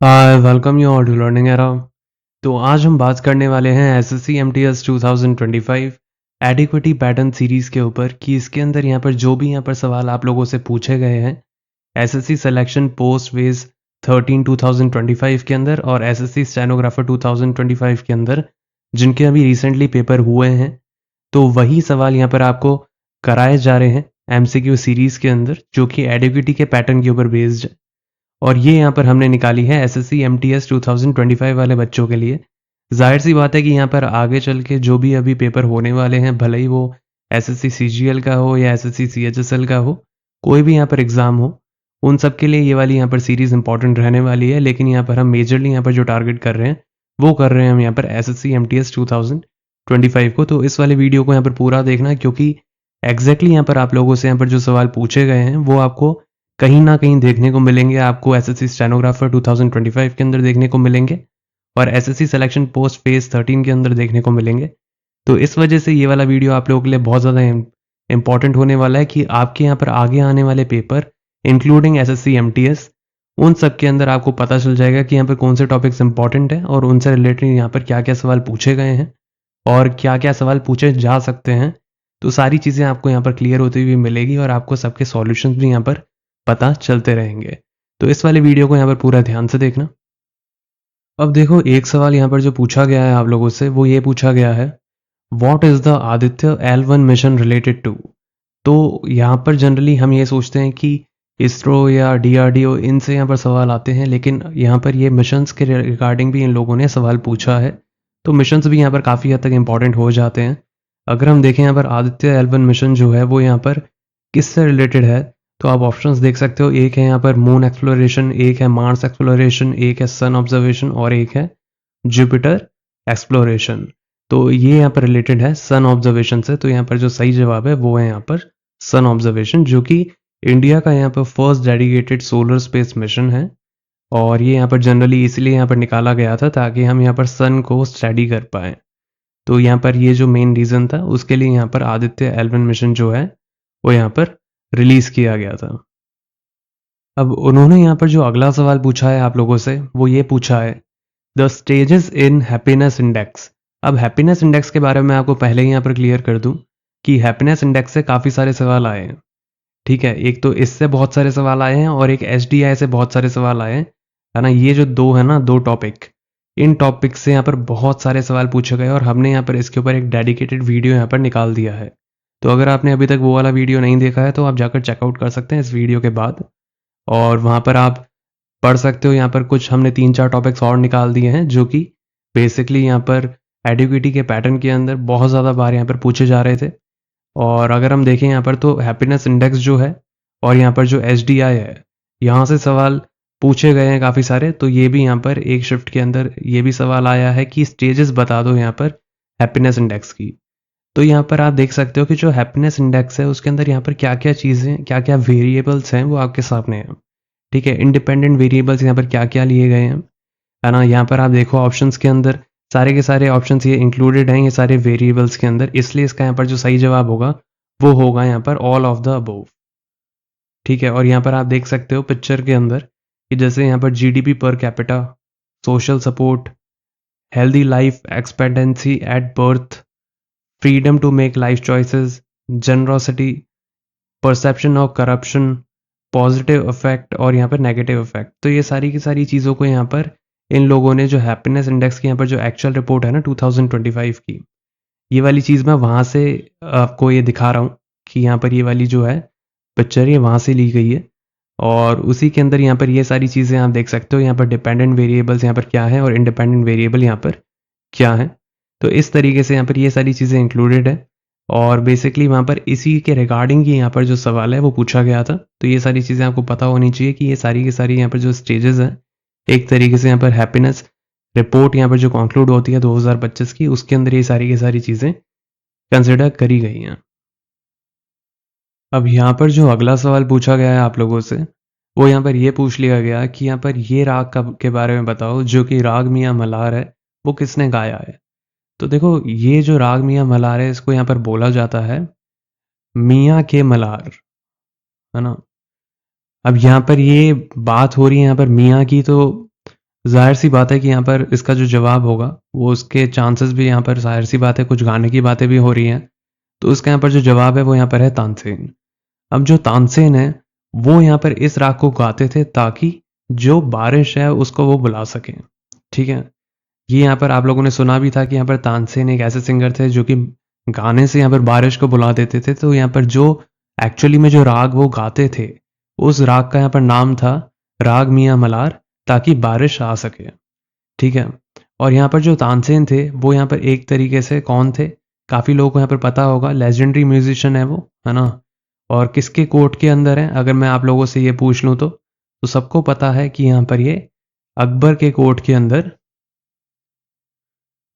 Hi welcome you all to learning era. तो आज हम बात करने वाले हैं एसएससी एमटीएस 2025 एडिक्विटी पैटर्न सीरीज़ के ऊपर कि इसके अंदर यहाँ पर जो भी यहाँ पर सवाल आप लोगों से पूछे गए हैं एसएससी सिलेक्शन पोस्ट वेज 13 2025 के अंदर और एसएससी स्टेनोग्राफर 2025 के अंदर जिनके अभी रिसेंटली पेपर हुए हैं, तो वही सवाल यहाँ पर आपको कराए जा रहे हैं एमसीक्यू सीरीज़ के अंदर जो कि एडिक्विटी के पैटर्न के ऊपर बेस्ड है। और ये यहाँ पर हमने निकाली है एसएससी एमटीएस 2025 वाले बच्चों के लिए। जाहिर सी बात है कि यहाँ पर आगे चल के जो भी अभी पेपर होने वाले हैं, भले ही वो एसएससी सीजीएल का हो या एसएससी सीएचएसएल का हो, कोई भी यहाँ पर एग्ज़ाम हो, उन सब के लिए ये वाली यहाँ पर सीरीज़ इंपॉर्टेंट रहने वाली है। लेकिन यहाँ पर हम मेजरली यहाँ पर जो टारगेट कर रहे हैं वो कर रहे हैं हम यहाँ पर एसएससी एमटीएस 2025 को। तो इस वाले वीडियो को यहाँ पर पूरा देखना, क्योंकि एग्जैक्टली यहाँ पर आप लोगों से यहाँ पर जो सवाल पूछे गए हैं वो आपको कहीं ना कहीं देखने को मिलेंगे। आपको एसएससी स्टेनोग्राफर 2025 के अंदर देखने को मिलेंगे और एसएससी सिलेक्शन पोस्ट फेज 13 के अंदर देखने को मिलेंगे। तो इस वजह से ये वाला वीडियो आप लोगों के लिए बहुत ज़्यादा इंपॉर्टेंट होने वाला है कि आपके यहाँ पर आगे आने वाले पेपर इंक्लूडिंग एसएससी एमटीएस, उन सब के अंदर आपको पता चल जाएगा कि यहाँ पर कौन से टॉपिक्स इंपॉर्टेंट हैं और उनसे रिलेटेड यहाँ पर क्या क्या सवाल पूछे गए हैं और क्या क्या सवाल पूछे जा सकते हैं। तो सारी चीज़ें आपको यहाँ पर क्लियर होती हुई मिलेगी और आपको सबके सॉल्यूशंस भी यहाँ पर पता चलते रहेंगे। तो इस वाले वीडियो को यहाँ पर पूरा ध्यान से देखना। अब देखो, एक सवाल यहाँ पर जो पूछा गया है आप लोगों से वो ये पूछा गया है, what is the Aditya L1 mission related to. तो यहाँ पर जनरली हम ये सोचते हैं कि इसरो या डीआरडीओ इनसे यहाँ पर सवाल आते हैं, लेकिन यहाँ पर ये मिशंस के रिगार्डिंग भी इन लोगों ने सवाल पूछा है। तो मिशंस भी यहाँ पर काफ़ी हद तक इंपॉर्टेंट हो जाते हैं। अगर हम देखें यहाँ पर आदित्य L1 मिशन जो है वो यहाँ पर किससे रिलेटेड है, तो आप ऑप्शंस देख सकते हो। एक है यहाँ पर मून एक्सप्लोरेशन, एक है मार्स एक्सप्लोरेशन, एक है सन ऑब्जर्वेशन और एक है जुपिटर एक्सप्लोरेशन। तो ये यहाँ पर रिलेटेड है सन ऑब्जर्वेशन से। तो यहाँ पर जो सही जवाब है वो है यहाँ पर सन ऑब्जर्वेशन, जो कि इंडिया का यहाँ पर first dedicated solar space mission है। और ये यहाँ पर जनरली इसलिए यहाँ पर निकाला गया था ताकि हम यहाँ पर सन को स्टडी कर पाएँ। तो यहाँ पर ये जो मेन रीज़न था उसके लिए यहाँ पर आदित्य L1 मिशन जो है वो यहाँ पर रिलीज़ किया गया था। अब उन्होंने यहाँ पर जो अगला सवाल पूछा है आप लोगों से वो ये पूछा है, the stages in happiness index. अब हैप्पीनेस इंडेक्स के बारे में आपको पहले ही यहाँ पर क्लियर कर दूँ कि हैप्पीनेस इंडेक्स से काफ़ी सारे सवाल आए हैं। ठीक है, एक तो इससे बहुत सारे सवाल आए हैं और एक एसडीआई से बहुत सारे सवाल आए हैं, है ना। ये जो दो है ना, दो टॉपिक, इन टॉपिक से यहाँ पर बहुत सारे सवाल पूछे गए और हमने यहाँ पर इसके ऊपर एक डेडिकेटेड वीडियो यहाँ पर निकाल दिया है। तो अगर आपने अभी तक वो वाला वीडियो नहीं देखा है तो आप जाकर चेकआउट कर सकते हैं इस वीडियो के बाद, और वहाँ पर आप पढ़ सकते हो। यहाँ पर कुछ हमने 3-4 टॉपिक्स और निकाल दिए हैं जो कि बेसिकली यहाँ पर एडिक्विटी के पैटर्न के अंदर बहुत ज़्यादा बार यहाँ पर पूछे जा रहे थे। और अगर हम देखें यहाँ पर तो हैप्पीनेस इंडेक्स जो है और यहाँ पर जो एसडीआई है, यहाँ से सवाल पूछे गए हैं काफ़ी सारे। तो ये भी यहाँ पर एक शिफ्ट के अंदर ये भी सवाल आया है कि स्टेजेस बता दो यहाँ पर हैप्पीनेस इंडेक्स की। तो यहाँ पर आप देख सकते हो कि जो हैप्पीनेस इंडेक्स है उसके अंदर यहाँ पर क्या क्या चीज़ें, क्या क्या वेरिएबल्स हैं वो आपके सामने हैं। ठीक है, इंडिपेंडेंट वेरिएबल्स यहाँ पर क्या क्या लिए गए हैं, है ना। यहाँ पर आप देखो ऑप्शंस के अंदर सारे के सारे ऑप्शंस ये इंक्लूडेड हैं, ये सारे वेरिएबल्स के अंदर। इसलिए इसका यहाँ पर जो सही जवाब होगा वो होगा यहाँ पर ऑल ऑफ द अबोव। ठीक है, और यहाँ पर आप देख सकते हो पिक्चर के अंदर कि जैसे यहाँ पर GDP per capita, social support, healthy life expectancy at birth, freedom to make life choices, generosity, perception of corruption, positive affect और यहाँ पर नेगेटिव इफेक्ट। तो ये सारी की सारी चीज़ों को यहाँ पर इन लोगों ने जो हैप्पीनेस इंडेक्स की यहाँ पर जो एक्चुअल रिपोर्ट है ना 2025 की, ये वाली चीज़ मैं वहाँ से आपको ये दिखा रहा हूँ कि यहाँ पर ये वाली जो है पिक्चर ये वहाँ से ली गई है। और उसी के अंदर यहाँ पर ये सारी चीज़ें आप देख सकते हो। यहाँ पर डिपेंडेंट वेरिएबल्स यहाँ पर क्या है और इंडिपेंडेंट वेरिएबल यहाँ पर क्या है। तो इस तरीके से यहाँ पर ये सारी चीज़ें इंक्लूडेड है और बेसिकली वहाँ पर इसी के रिगार्डिंग ही यहाँ पर जो सवाल है वो पूछा गया था। तो ये सारी चीज़ें आपको पता होनी चाहिए कि ये सारी की सारी यहाँ पर जो स्टेजेस हैं, एक तरीके से यहाँ पर हैप्पीनेस रिपोर्ट यहाँ पर जो कंक्लूड होती है 2025 की, उसके अंदर ये सारी की सारी चीज़ें कंसिडर करी गई हैं। अब यहाँ पर जो अगला सवाल पूछा गया है आप लोगों से वो यहाँ पर ये पूछ लिया गया कि यहाँ पर ये राग के बारे में बताओ जो कि राग मियाँ मल्हार है वो किसने गाया है। तो देखो, ये जो राग मियाँ मल्हार है इसको यहाँ पर बोला जाता है मियाँ के मल्हार, है ना। अब यहाँ पर ये बात हो रही है यहाँ पर मियाँ की, तो ज़ाहिर सी बात है कि यहाँ पर इसका जो जवाब होगा वो उसके चांसेस भी यहाँ पर ज़ाहिर सी बात है, कुछ गाने की बातें भी हो रही हैं, तो इसका यहाँ पर जो जवाब है वो यहाँ पर है तानसेन। अब जो तानसेन है वो यहाँ पर इस राग को गाते थे ताकि जो बारिश है उसको वो बुला सकें। ठीक है, ये यहाँ पर आप लोगों ने सुना भी था कि यहाँ पर तानसेन एक ऐसे सिंगर थे जो कि गाने से यहाँ पर बारिश को बुला देते थे। तो यहाँ पर जो एक्चुअली में जो राग वो गाते थे, उस राग का यहाँ पर नाम था राग मियाँ मलार, ताकि बारिश आ सके। ठीक है, और यहाँ पर जो तानसेन थे वो यहाँ पर एक तरीके से कौन थे, काफ़ी लोगों को यहाँ पर पता होगा, लेजेंडरी म्यूजिशियन है वो, है ना। और किसके कोर्ट के अंदर है, अगर मैं आप लोगों से ये पूछ लूँ तो सबको पता है कि यहाँ पर ये अकबर के कोर्ट के अंदर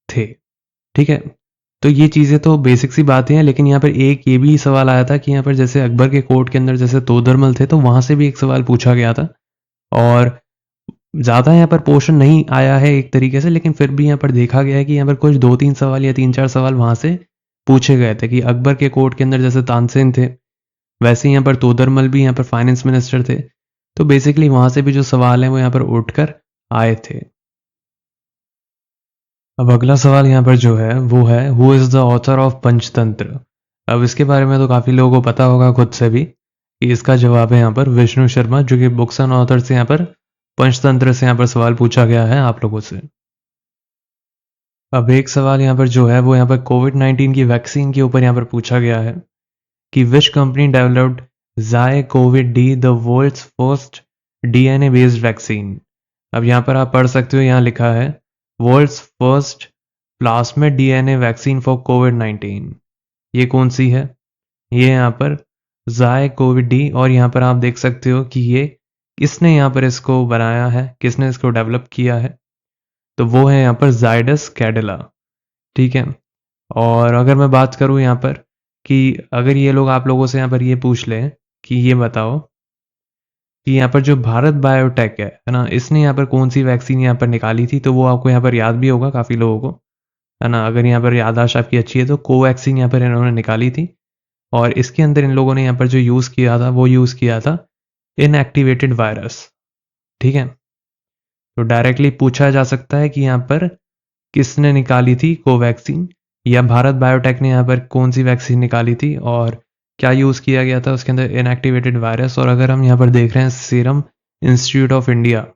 थे। ठीक है, तो ये चीज़ें तो बेसिक सी बातें हैं, लेकिन यहाँ पर एक ये भी सवाल आया था कि यहाँ पर जैसे अकबर के कोर्ट के अंदर जैसे तोदरमल थे, तो वहाँ से भी एक सवाल पूछा गया था। और ज़्यादा यहाँ पर पोर्शन नहीं आया है एक तरीके से, लेकिन फिर भी यहाँ पर देखा गया है कि यहाँ पर कुछ 2-3 सवाल या 3-4 सवाल वहाँ से पूछे गए थे कि अकबर के कोर्ट के अंदर जैसे तानसेन थे, वैसे ही यहाँ पर तोदरमल भी यहाँ पर फाइनेंस मिनिस्टर थे। तो बेसिकली वहाँ से भी जो सवाल हैं वो यहाँ पर उठकर आए थे। अब अगला सवाल यहाँ पर जो है वो है, who is the author of Panchatantra. अब इसके बारे में तो काफ़ी लोगों को पता होगा खुद से भी कि इसका जवाब है यहाँ पर विष्णु शर्मा, जो कि बुक्स एंड ऑथर से यहाँ पर पंचतंत्र से यहाँ पर सवाल पूछा गया है आप लोगों से। अब एक सवाल यहाँ पर जो है वो यहाँ पर कोविड-19 की वैक्सीन के ऊपर यहाँ पर पूछा गया है कि which company developed ZyCoV-D, the world's first DNA based vaccine. अब यहाँ पर आप पढ़ सकते हो, यहाँ लिखा है world's first plasmid DNA vaccine for कोविड-19। ये कौन सी है, ये यहाँ पर ज़ाय कोविड डी, और यहाँ पर आप देख सकते हो कि ये किसने यहाँ पर इसको बनाया है, किसने इसको डेवलप किया है, तो वो है यहाँ पर जाइडस कैडिला। ठीक है, और अगर मैं बात करूँ यहाँ पर कि अगर ये लोग आप लोगों से यहाँ पर ये पूछ लें कि ये बताओ कि यहाँ पर जो भारत बायोटेक है ना, इसने यहाँ पर कौन सी वैक्सीन यहाँ पर निकाली थी, तो वो आपको यहाँ पर याद भी होगा काफ़ी लोगों को, है ना। अगर यहाँ पर याददाश्त आपकी अच्छी है तो कोवैक्सीन यहाँ पर इन्होंने निकाली थी, और इसके अंदर इन लोगों ने यहाँ पर जो यूज़ किया था वो यूज़ किया था इनएक्टिवेटेड वायरस। ठीक है, तो डायरेक्टली पूछा जा सकता है कि यहाँ पर किसने निकाली थी कोवैक्सीन, या भारत बायोटेक ने यहाँ पर कौन सी वैक्सीन निकाली थी और क्या यूज़ किया गया था उसके अंदर, इनएक्टिवेटेड वायरस। और अगर हम यहाँ पर देख रहे हैं सीरम इंस्टीट्यूट ऑफ इंडिया,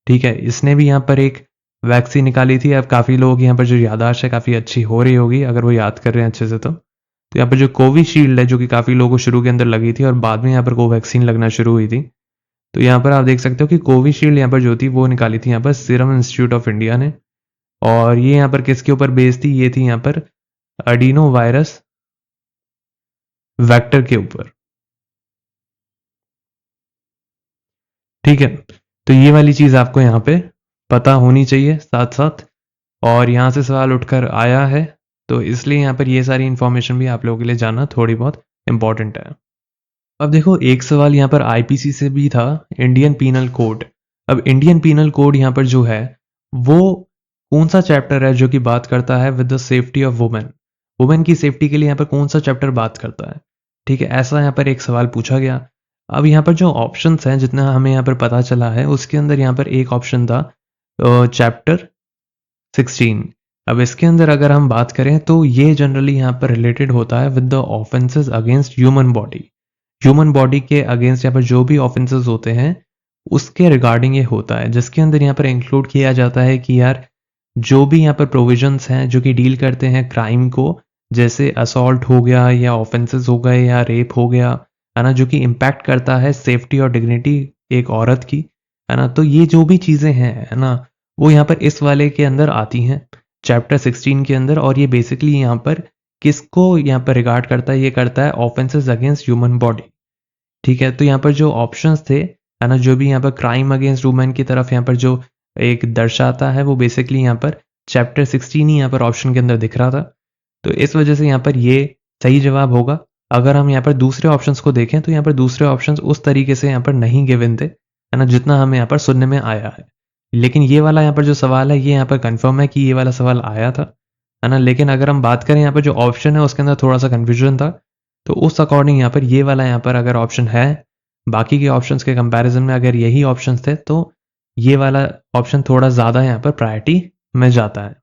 ठीक है, इसने भी यहाँ पर एक वैक्सीन निकाली थी। अब काफ़ी लोग यहाँ पर जो याददाश्त है काफ़ी अच्छी हो रही होगी अगर वो याद कर रहे हैं अच्छे से। तो यहाँ पर जो कोविशील्ड है, जो कि काफ़ी लोगों को शुरू के अंदर लगी थी और बाद में यहाँ पर कोवैक्सीन लगना शुरू हुई थी, तो यहाँ पर आप देख सकते हो कि कोविशील्ड यहाँ पर जो थी वो निकाली थी यहाँ पर सीरम इंस्टीट्यूट ऑफ इंडिया ने। और ये यहाँ पर किसके ऊपर बेस्ड थी, ये थी यहाँ पर एडिनो वायरस वेक्टर के ऊपर। ठीक है, तो ये वाली चीज आपको यहाँ पे पता होनी चाहिए साथ साथ, और यहाँ से सवाल उठकर आया है, तो इसलिए यहाँ पर ये सारी इंफॉर्मेशन भी आप लोगों के लिए जानना थोड़ी बहुत इंपॉर्टेंट है। अब देखो, एक सवाल यहाँ पर आईपीसी से भी था, इंडियन पीनल कोड। अब इंडियन पीनल कोड यहाँ पर जो है वो कौन सा चैप्टर है जो कि बात करता है with the safety of women, women की सेफ्टी के लिए यहाँ पर कौन सा चैप्टर बात करता है। ठीक है, ऐसा यहाँ पर एक सवाल पूछा गया। अब यहाँ पर जो ऑप्शंस हैं, जितना हमें यहाँ पर पता चला है, उसके अंदर यहाँ पर एक ऑप्शन था चैप्टर 16। अब इसके अंदर अगर हम बात करें तो ये जनरली यहाँ पर रिलेटेड होता है with the offences against human body. Human body के अगेंस्ट यहाँ पर जो भी ऑफेंसेस होते हैं उसके रिगार्डिंग ये होता है, जिसके अंदर यहाँ पर इंक्लूड किया जाता है कि यार जो भी यहाँ पर प्रोविजंस हैं जो कि डील करते हैं क्राइम को, जैसे असॉल्ट हो गया या ऑफेंसेस हो गए या रेप हो गया, है ना, जो कि इम्पैक्ट करता है सेफ्टी और डिग्निटी एक औरत की, है ना। तो ये जो भी चीज़ें हैं, है ना, वो यहाँ पर इस वाले के अंदर आती हैं चैप्टर 16 के अंदर। और ये बेसिकली यहाँ पर किसको यहाँ पर रिगार्ड करता है, ये करता है ऑफेंसेस अगेंस्ट ह्यूमन बॉडी। ठीक है, तो यहाँ पर जो ऑप्शंस थे, है ना, जो भी यहाँ पर क्राइम अगेंस्ट वुमेन की तरफ यहाँ पर जो एक दर्शाता है, वो बेसिकली यहाँ पर चैप्टर 16 ही यहाँ पर ऑप्शन के अंदर दिख रहा था। तो इस वजह से यहाँ पर ये सही जवाब होगा। अगर हम यहाँ पर दूसरे ऑप्शंस को देखें तो यहाँ पर दूसरे ऑप्शंस उस तरीके से यहाँ पर नहीं गिवन थे, है ना, जितना हमें यहाँ पर सुनने में आया है। लेकिन ये वाला यहाँ पर जो सवाल है, ये यहाँ पर कंफर्म है कि ये वाला सवाल आया था, है ना। लेकिन अगर हम बात करें यहाँ पर जो ऑप्शन है उसके अंदर थोड़ा सा कन्फ्यूजन था, तो उस अकॉर्डिंग यहाँ पर ये वाला यहाँ पर अगर ऑप्शन है, बाकी के ऑप्शंस के कंपैरिजन में अगर यही ऑप्शंस थे, तो ये वाला ऑप्शन थोड़ा ज़्यादा यहाँ पर प्रायोरिटी में जाता है।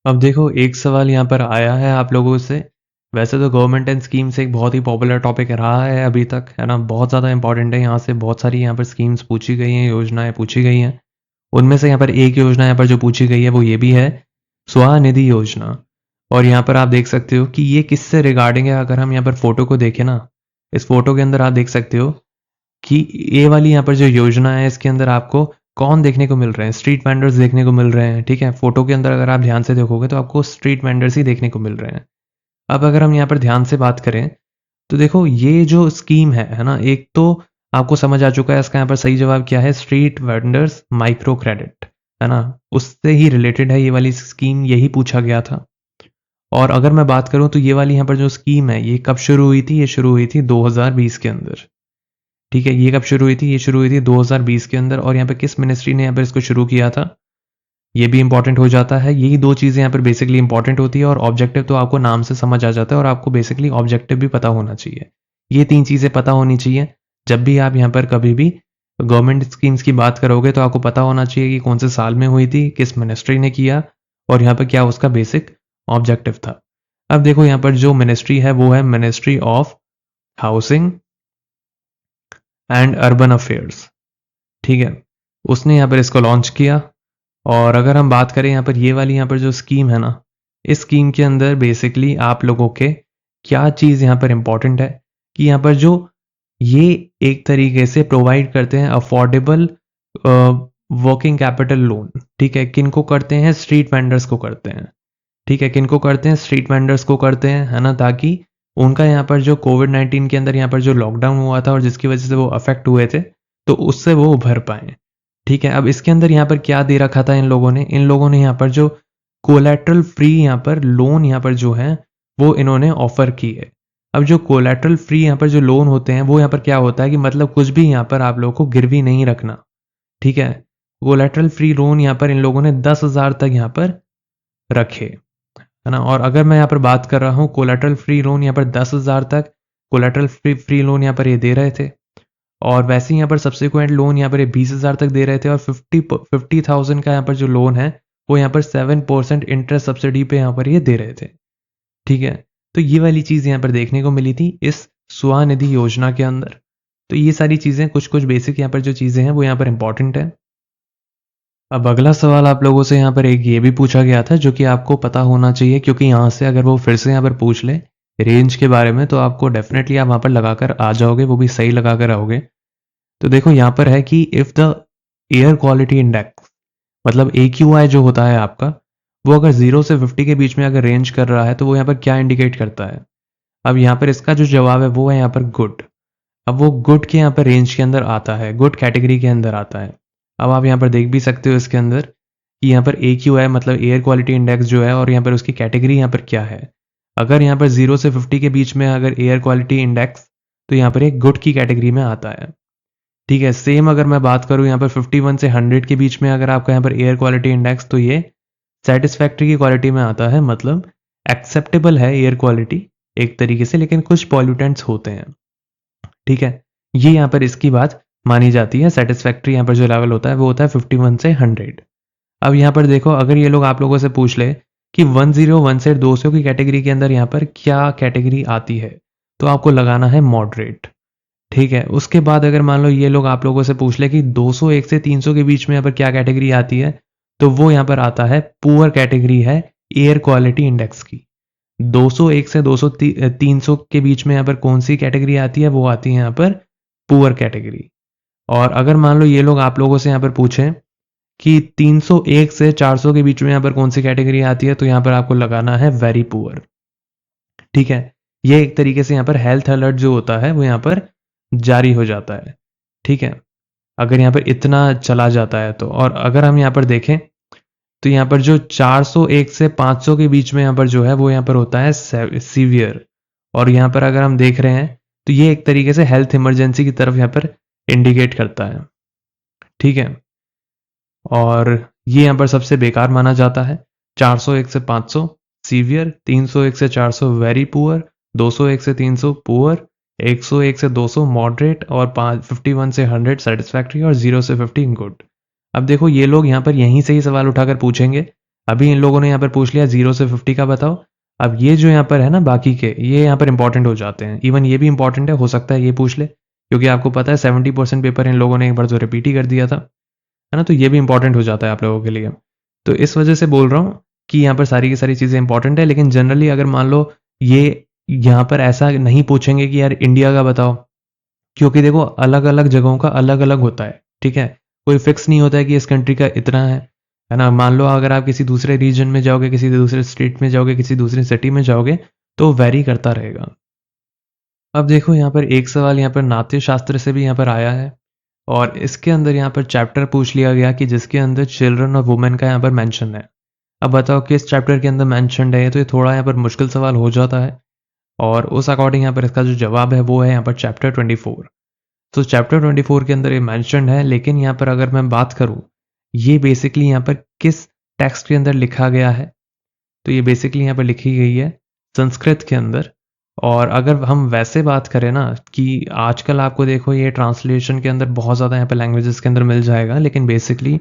अब देखो एक सवाल यहाँ पर आया है आप लोगों से। वैसे तो गवर्नमेंट एंड स्कीम्स एक बहुत ही पॉपुलर टॉपिक रहा है अभी तक, है ना, बहुत ज़्यादा इंपॉर्टेंट है। यहाँ से बहुत सारी यहाँ पर स्कीम्स पूछी गई हैं, योजनाएं पूछी गई हैं। उनमें से यहाँ पर एक योजना यहाँ पर जो पूछी गई है वो ये भी है, स्वनिधि योजना। और यहाँ पर आप देख सकते हो कि ये किससे रिगार्डिंग है। अगर हम यहाँ पर फोटो को देखें ना, इस फोटो के अंदर आप देख सकते हो कि ये वाली यहाँ पर जो योजना है इसके अंदर आपको कौन देखने को मिल रहे हैं, स्ट्रीट वेंडर्स देखने को मिल रहे हैं। ठीक है, फोटो के अंदर अगर आप ध्यान से देखोगे तो आपको स्ट्रीट वेंडर्स ही देखने को मिल रहे हैं। अब अगर हम यहाँ पर ध्यान से बात करें तो देखो ये जो स्कीम है ना, एक तो आपको समझ आ चुका है इसका यहाँ पर सही जवाब क्या है, स्ट्रीट वेंडर्स माइक्रो क्रेडिट, है ना, उससे ही रिलेटेड है ये वाली स्कीम, यही पूछा गया था। और अगर मैं बात करूं तो ये वाली यहाँ पर जो स्कीम है ये कब शुरू हुई थी, ये शुरू हुई थी 2020 के अंदर। ठीक है, ये कब शुरू हुई थी, ये शुरू हुई थी 2020 के अंदर। और यहाँ पे किस मिनिस्ट्री ने यहाँ पर इसको शुरू किया था, ये भी इंपॉर्टेंट हो जाता है। यही दो चीज़ें यहाँ पर बेसिकली इंपॉर्टेंट होती है। और ऑब्जेक्टिव तो आपको नाम से समझ आ जाता है और आपको बेसिकली ऑब्जेक्टिव भी पता होना चाहिए। ये तीन चीज़ें पता होनी चाहिए। जब भी आप यहाँ पर कभी भी गवर्नमेंट स्कीम्स की बात करोगे तो आपको पता होना चाहिए कि कौन से साल में हुई थी, किस मिनिस्ट्री ने किया और यहाँ पर क्या उसका बेसिक ऑब्जेक्टिव था। अब देखो यहाँ पर जो मिनिस्ट्री है वो है ministry of housing and urban affairs. ठीक है, उसने यहाँ पर इसको लॉन्च किया। और अगर हम बात करें यहाँ पर ये वाली यहाँ पर जो स्कीम है ना, इस स्कीम के अंदर बेसिकली आप लोगों के क्या चीज़ यहाँ पर इंपॉर्टेंट है कि यहाँ पर जो ये एक तरीके से प्रोवाइड करते हैं अफोर्डेबल वर्किंग कैपिटल लोन। ठीक है, किन को करते हैं, स्ट्रीट वेंडर्स को करते हैं। ठीक है, किन को करते हैं, स्ट्रीट वेंडर्स को करते हैं, है ना, ताकि उनका यहाँ पर जो कोविड-19 के अंदर यहाँ पर जो लॉकडाउन हुआ था और जिसकी वजह से वो अफेक्ट हुए थे, तो उससे वो उभर पाए। ठीक है, अब इसके अंदर यहाँ पर क्या दे रखा था इन लोगों ने, इन लोगों ने यहाँ पर जो कोलैटरल फ्री यहाँ पर लोन यहाँ पर जो है वो इन्होंने ऑफर की है। अब जो कोलैटरल फ्री यहाँ पर जो लोन होते हैं वो यहाँ पर क्या होता है कि मतलब कुछ भी यहाँ पर आप लोगों को गिरवी नहीं रखना। ठीक है, कोलैटरल फ्री लोन यहाँ पर इन लोगों ने 10,000 तक यहाँ पर रखे, है ना। और अगर मैं यहाँ पर बात कर रहा हूँ कोलैटरल फ्री लोन यहाँ पर 10,000 तक कोलैटरल फ्री लोन यहाँ पर ये दे रहे थे। और वैसे ही यहाँ पर सब्सिक्वेंट लोन यहाँ पर ये 20,000 तक दे रहे थे। और 50,000 का यहाँ पर जो लोन है वो यहाँ पर 7% इंटरेस्ट सब्सिडी पे यहाँ पर ये दे रहे थे। ठीक है, तो ये वाली चीज़ यहाँ पर देखने को मिली थी इस स्वनिधि योजना के अंदर। तो ये सारी चीज़ें कुछ कुछ बेसिक यहाँ पर जो चीज़ें हैं वो यहाँ पर इंपॉर्टेंट है। अब अगला सवाल आप लोगों से यहाँ पर एक ये भी पूछा गया था जो कि आपको पता होना चाहिए, क्योंकि यहाँ से अगर वो फिर से यहाँ पर पूछ ले रेंज के बारे में तो आपको डेफिनेटली आप वहाँ पर लगाकर आ जाओगे, वो भी सही लगाकर आओगे। तो देखो यहाँ पर है कि if the air quality index, मतलब AQI जो होता है आपका, वो अगर 0 से 50 के बीच में अगर रेंज कर रहा है तो वो यहाँ पर क्या इंडिकेट करता है। अब यहाँ पर इसका जो जवाब है वो है यहाँ पर गुड। अब वो गुड के यहाँ पर रेंज के अंदर आता है, गुड कैटेगरी के अंदर आता है। अब आप यहाँ पर देख भी सकते हो इसके अंदर कि यहाँ पर AQI मतलब एयर क्वालिटी इंडेक्स जो है और यहाँ पर उसकी कैटेगरी यहाँ पर क्या है। अगर यहाँ पर 0 से 50 के बीच में अगर एयर क्वालिटी इंडेक्स, तो यहाँ पर एक गुड की कैटेगरी में आता है। ठीक है, सेम अगर मैं बात करूँ यहाँ पर 51 से 100 के बीच में अगर आपका यहाँ पर एयर क्वालिटी इंडेक्स, तो ये सेटिस्फैक्ट्री की क्वालिटी में आता है, मतलब एक्सेप्टेबल है एयर क्वालिटी एक तरीके से, लेकिन कुछ पॉल्यूटेंट्स होते हैं। ठीक है, ये यहाँ पर इसकी बात मानी जाती है। सेटिस्फैक्ट्री यहाँ पर जो लेवल होता है वो होता है 51 से 100। अब यहाँ पर देखो अगर ये लोग आप लोगों से पूछ ले कि 101 से 200 की कैटेगरी के अंदर यहाँ पर क्या कैटेगरी आती है, तो आपको लगाना है मॉडरेट। ठीक है, उसके बाद अगर मान लो ये लोग आप लोगों से पूछ ले कि 201 से 300 के बीच में यहाँ पर क्या कैटेगरी आती है, तो वो यहाँ पर आता है पुअर कैटेगरी है एयर क्वालिटी इंडेक्स की। 201 से 300 के बीच में यहाँ पर कौन सी कैटेगरी आती है, वो आती है यहाँ पर पुअर कैटेगरी। और अगर मान लो ये लोग आप लोगों से यहाँ पर पूछें कि 301 से 400 के बीच में यहाँ पर कौन सी कैटेगरी आती है, तो यहाँ पर आपको लगाना है वेरी पुअर। ठीक है, ये एक तरीके से यहाँ पर हेल्थ अलर्ट जो होता है वो यहाँ पर जारी हो जाता है। ठीक है, अगर यहाँ पर इतना चला जाता है तो। और अगर हम यहाँ पर देखें तो यहाँ पर जो 401 से 500 के बीच में यहाँ पर जो है वो यहाँ पर होता है सीवियर। और यहाँ पर अगर हम देख रहे हैं तो ये एक तरीके से हेल्थ इमरजेंसी की तरफ यहाँ पर इंडिकेट करता है। ठीक है, और ये यहाँ पर सबसे बेकार माना जाता है। 401 से 500 सीवियर, 301 से 400 वेरी पुअर, 201 से 300 पुअर, 101 से 200 मॉडरेट और 51 से 100 सेटिस्फैक्ट्री और 0 से 50 गुड। अब देखो ये लोग यहाँ पर यहीं से ही सवाल उठाकर पूछेंगे। अभी इन लोगों ने यहाँ पर पूछ लिया 0 से 50 का बताओ। अब ये जो यहाँ पर है ना बाकी के, ये यहाँ पर इंपॉर्टेंट हो जाते हैं। इवन ये भी इंपॉर्टेंट है, हो सकता है ये पूछ ले, क्योंकि आपको पता है 70% पेपर इन लोगों ने एक बार तो रिपीट ही कर दिया था, है ना। तो ये भी इंपॉर्टेंट हो जाता है आप लोगों के लिए। तो इस वजह से बोल रहा हूँ कि यहाँ पर सारी की सारी चीज़ें इंपॉर्टेंट है। लेकिन जनरली अगर मान लो ये यहाँ पर ऐसा नहीं पूछेंगे कि यार इंडिया का बताओ, क्योंकि देखो अलग अलग जगहों का अलग अलग होता है, ठीक है। कोई फिक्स नहीं होता है कि इस कंट्री का इतना है ना। मान लो अगर आप किसी दूसरे रीजन में जाओगे, किसी दूसरे स्टेट में जाओगे, किसी दूसरी सिटी में जाओगे, तो वेरी करता रहेगा। अब देखो यहाँ पर एक सवाल यहाँ पर नाट्य शास्त्र से भी यहाँ पर आया है, और इसके अंदर यहाँ पर चैप्टर पूछ लिया गया कि जिसके अंदर चिल्ड्रन और वुमेन का यहाँ पर मेंशन है। अब बताओ किस चैप्टर के अंदर मेंशन है, तो ये थोड़ा यहाँ पर मुश्किल सवाल हो जाता है, और उस अकॉर्डिंग यहाँ पर इसका जो जवाब है वो है यहाँ पर चैप्टर 24। तो चैप्टर 24 के अंदर ये मेंशन है, लेकिन यहाँ पर अगर मैं बात करूँ ये बेसिकली यहाँ पर किस टेक्स्ट के अंदर लिखा गया है, तो ये बेसिकली यहाँ पर लिखी गई है संस्कृत के अंदर। और अगर हम वैसे बात करें ना कि आजकल आपको देखो ये ट्रांसलेशन के अंदर बहुत ज़्यादा यहाँ पर लैंग्वेजेस के अंदर मिल जाएगा, लेकिन बेसिकली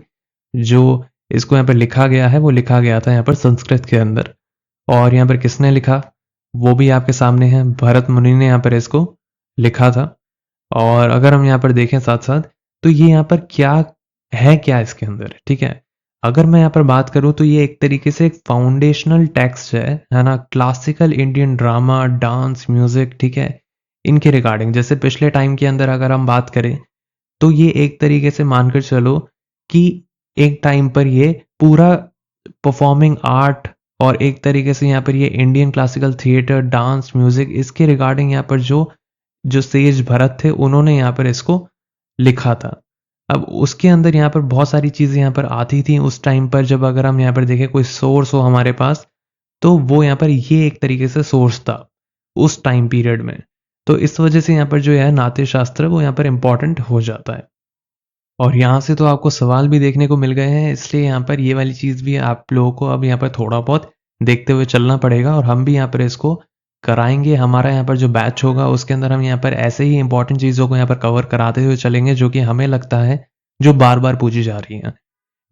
जो इसको यहाँ पर लिखा गया है वो लिखा गया था यहाँ पर संस्कृत के अंदर। और यहाँ पर किसने लिखा वो भी आपके सामने है, भरत मुनि ने यहाँ पर इसको लिखा था। और अगर हम यहाँ पर देखें साथ साथ, तो ये यहाँ पर क्या इसके अंदर, ठीक है। अगर मैं यहाँ पर बात करूँ तो ये एक तरीके से एक फाउंडेशनल टेक्स्ट है ना, classical Indian drama, dance, music, ठीक है, इनके रिगार्डिंग। जैसे पिछले टाइम के अंदर अगर हम बात करें तो ये एक तरीके से मानकर चलो कि एक टाइम पर ये पूरा परफॉर्मिंग आर्ट, और एक तरीके से यहाँ पर ये Indian classical theatre, dance, music, इसके रिगार्डिंग यहाँ पर जो जो सेज भरत थे उन्होंने यहाँ पर इसको लिखा था। अब उसके अंदर यहाँ पर बहुत सारी चीज़ें यहाँ पर आती थी उस टाइम पर, जब अगर हम यहाँ पर देखें कोई सोर्स हो हमारे पास, तो वो यहाँ पर ये एक तरीके से सोर्स था उस टाइम पीरियड में। तो इस वजह से यहाँ पर जो है नाट्य शास्त्र वो यहाँ पर इंपॉर्टेंट हो जाता है। और यहाँ से तो आपको सवाल भी देखने को मिल गए हैं, इसलिए यहाँ पर ये वाली चीज़ भी आप लोगों को अब यहाँ पर थोड़ा बहुत देखते हुए चलना पड़ेगा, और हम भी यहाँ पर इसको कराएंगे। हमारा यहाँ पर जो बैच होगा उसके अंदर हम यहाँ पर ऐसे ही इंपॉर्टेंट चीज़ों को यहाँ पर कवर कराते हुए चलेंगे जो कि हमें लगता है जो बार बार पूछी जा रही हैं,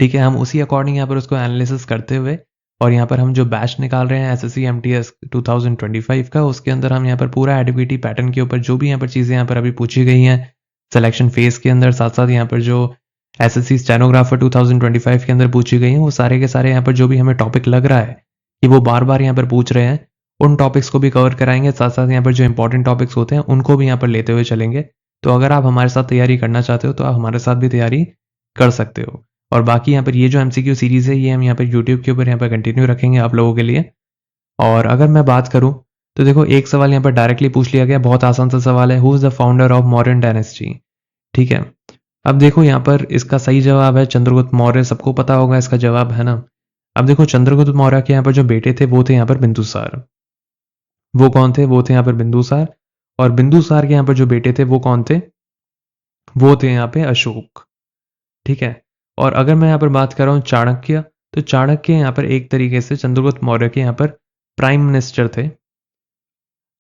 ठीक है। हम उसी अकॉर्डिंग यहाँ पर उसको एनालिसिस करते हुए, और यहाँ पर हम जो बैच निकाल रहे हैं एसएससी एमटीएस 2025 का, उसके अंदर हम यहाँ पर पूरा एडीपीटी पैटर्न के ऊपर जो भी यहाँ पर चीज़ें यहाँ पर अभी पूछी गई हैं सिलेक्शन फेज के अंदर, साथ साथ यहाँ पर जो एसएससी स्टेनोग्राफर 2025 के अंदर पूछी गई हैं, वो सारे के सारे यहाँ पर जो भी हमें टॉपिक लग रहा है कि वो बार बार यहाँ पर पूछ रहे हैं, उन टॉपिक्स को भी कवर कराएंगे। साथ साथ यहाँ पर जो इंपॉर्टेंट टॉपिक्स होते हैं उनको भी यहाँ पर लेते हुए चलेंगे। तो अगर आप हमारे साथ तैयारी करना चाहते हो तो आप हमारे साथ भी तैयारी कर सकते हो। और बाकी यहाँ पर ये जो एमसीक्यू सीरीज है ये हम यहाँ पर यूट्यूब के ऊपर यहाँ पर कंटिन्यू रखेंगे आप लोगों के लिए। और अगर मैं बात करूँ तो देखो एक सवाल यहाँ पर डायरेक्टली पूछ लिया गया, बहुत आसान सा सवाल है, who is the founder of Mauryan dynasty, ठीक है। अब देखो यहाँ पर इसका सही जवाब है चंद्रगुप्त मौर्य, सबको पता होगा इसका जवाब, है ना। अब देखो चंद्रगुप्त मौर्य के यहाँ पर जो बेटे थे वो थे यहाँ पर बिंदुसार। वो कौन थे? वो थे यहाँ पर बिंदुसार। और बिंदुसार के यहाँ पर जो बेटे थे वो कौन थे? वो थे यहाँ पे अशोक, ठीक है। और अगर मैं यहाँ पर बात कर रहा हूँ चाणक्य, तो चाणक्य यहाँ पर एक तरीके से चंद्रगुप्त मौर्य के यहाँ पर प्राइम मिनिस्टर थे,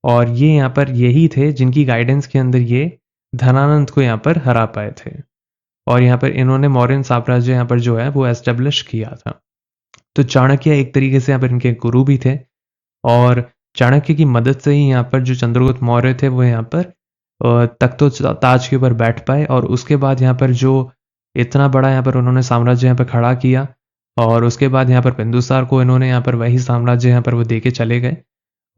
और ये यहाँ पर यही थे जिनकी गाइडेंस के अंदर ये धनानंद को यहाँ पर हरा पाए थे, और यहाँ पर इन्होंने मौर्यन साम्राज्य यहाँ पर जो है वो एस्टेब्लिश किया था। तो चाणक्य एक तरीके से यहाँ पर इनके गुरु भी थे, और चाणक्य की मदद से ही यहाँ पर जो चंद्रगुप्त मौर्य थे वो यहाँ पर तख्तो ताज के ऊपर बैठ पाए, और उसके बाद यहाँ पर जो इतना बड़ा यहाँ पर उन्होंने साम्राज्य यहाँ पर खड़ा किया, और उसके बाद यहाँ पर बिंदुसार को इन्होंने यहाँ पर वही साम्राज्य यहाँ पर वो दे के चले गए।